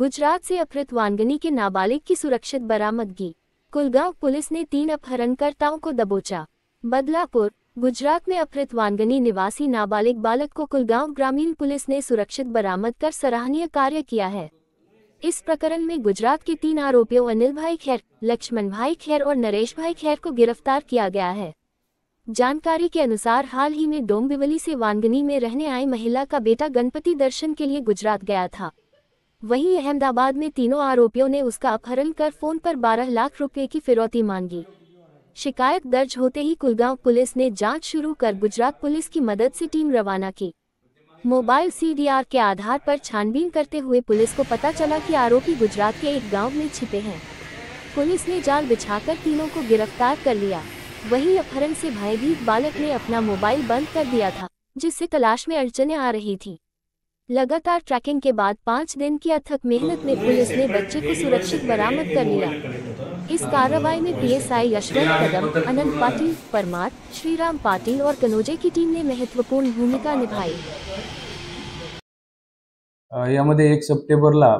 गुजरात से अपहृत वानगनी के नाबालिग की सुरक्षित बरामदगी। कुलगांव पुलिस ने 3 अपहरणकर्ताओं को दबोचा। बदलापुर, गुजरात में अपहृत वानगनी निवासी नाबालिग बालक को कुलगांव ग्रामीण पुलिस ने सुरक्षित बरामद कर सराहनीय कार्य किया है। इस प्रकरण में गुजरात के 3 आरोपियों अनिल भाई खैर, लक्ष्मण भाई खैर और नरेश भाई खैर को गिरफ्तार किया गया है। जानकारी के अनुसार हाल ही में डोंबिवली से वानगनी में रहने आई महिला का बेटा गणपति दर्शन के लिए गुजरात गया था। वहीं अहमदाबाद में तीनों आरोपियों ने उसका अपहरण कर फोन पर 12 लाख रुपए की फिरौती मांगी। शिकायत दर्ज होते ही कुलगांव पुलिस ने जांच शुरू कर गुजरात पुलिस की मदद से टीम रवाना की। मोबाइल सीडीआर के आधार पर छानबीन करते हुए पुलिस को पता चला कि आरोपी गुजरात के एक गांव में छिपे हैं। पुलिस ने जाल बिछाकर तीनों को गिरफ्तार कर लिया। वहीं अपहरण से भयभीत बालक ने अपना मोबाइल बंद कर दिया था, जिससे तलाश में अड़चनें आ रही थी। लगातार ट्रैकिंग के बाद 5 दिन की अथक मेहनत में पुलिस ने बच्चे को सुरक्षित बरामद कर लिया। इस कार्रवाई में पीएसआई यशवंत कदम, अनंत पाटिल, परमार, श्रीराम पाटिल और कनोजे की टीम ने महत्वपूर्ण भूमिका निभाई। यामध्ये 1 सप्टेंबरला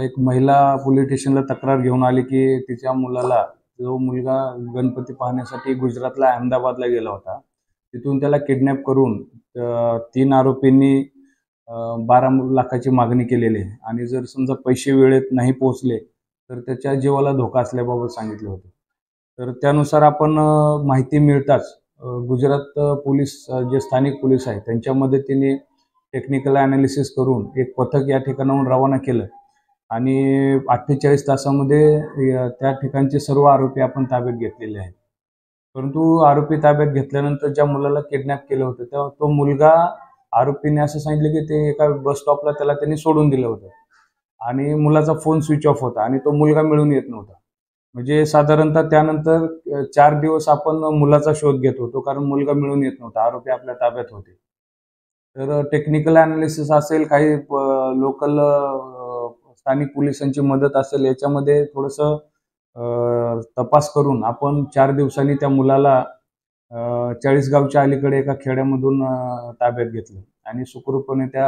एक महिला पोलीस स्टेशनला तक्रार घेऊन आली की तिच्या मुलाला, जो मुलगा गणपती पाहण्यासाठी गुजरातला अहमदाबादला गेला होता, तिथून त्याला किडनॅप करून 3 आरोपींनी 12 लाखाची मागणी केलेली आहे आणि जर समजा पैसे वेळेत नाही पोहोचले तर त्याच्या जीवाला धोका असल्याबाबत सांगितले होते। तर त्यानुसार आपण माहिती मिळताच गुजरात पोलीस, जे स्थानिक पोलीस आहेत त्यांच्या मदतीने टेक्निकल ॲनालिसिस करून एक पथक या ठिकाणाहून रवाना केलं आणि 48 तासामध्ये त्या ठिकाणचे सर्व आरोपी आपण ताब्यात घेतलेले आहेत। परंतु आरोपी ताब्यात घेतल्यानंतर ज्या मुलाला किडनॅप केलं होतं तेव्हा तो मुलगा, आरोपीने असं सांगितलं की ते एका बस स्टॉपला त्याला त्यांनी सोडून दिलं होतं आणि मुलाचा फोन स्विच ऑफ होता आणि तो मुलगा मिळून येत नव्हता। म्हणजे साधारणतः त्यानंतर 4 दिवस आपण मुलाचा शोध घेत होतो, कारण मुलगा मिळून येत नव्हता, आरोपी आपल्या ताब्यात होते। तर टेक्निकल ॲनालिसिस असेल, काही लोकल स्थानिक पोलिसांची मदत असेल, याच्यामध्ये थोडंसं तपास करून आपण 4 दिवसांनी त्या मुलाला चाळीसगावच्या अलीकडे एका खेड्यामधून ताब्यात घेतलं आणि सुखरूपपणे त्या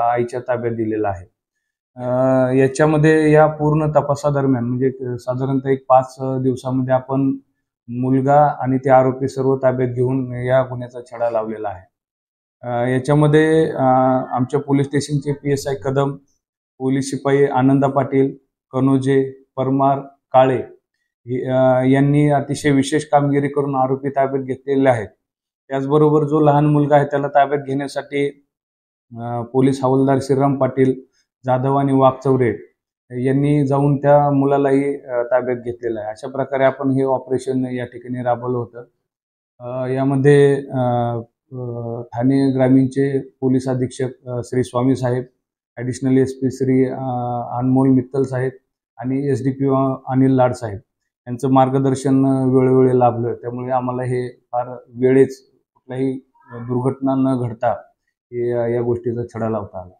आईच्या ताब्यात दिलेलं आहे। याच्यामध्ये या पूर्ण तपासादरम्यान म्हणजे साधारणतः 5 दिवसामध्ये आपण मुलगा आणि ते आरोपी सर्व ताब्यात घेऊन या गुन्ह्याचा छडा लावलेला आहे। याच्यामध्ये आमच्या पोलीस स्टेशनचे पीएसआय कदम, पोलीस शिपाई आनंदा पाटील, कनोजे, परमार, काळे यांनी अतिशय विशेष कामगिरी करून आरोपी ताब्यात घेतलेले आहेत। त्याचबरोबर जो लहान मुलगा आहे त्याला ताब्यात घेण्यासाठी पोलीस हवालदार श्रीराम पाटील, जाधव आणि वाघचौरे यांनी जाऊन त्या मुलालाही ताब्यात घेतलेलं आहे। अशा प्रकारे आपण हे ऑपरेशन या ठिकाणी राबवलं होतं। यामध्ये ठाणे ग्रामीणचे पोलीस अधीक्षक श्री स्वामी साहेब, ॲडिशनल एसपी श्री अनमोल मित्तल साहेब आणि एसडीपीओ अनिल लाड साहेब यांचं मार्गदर्शन वेळोवेळी लाभलं। त्यामुळे आम्हाला हे फार वेळेच कुठल्याही दुर्घटना न घडता या गोष्टीचा छडा लावता आला।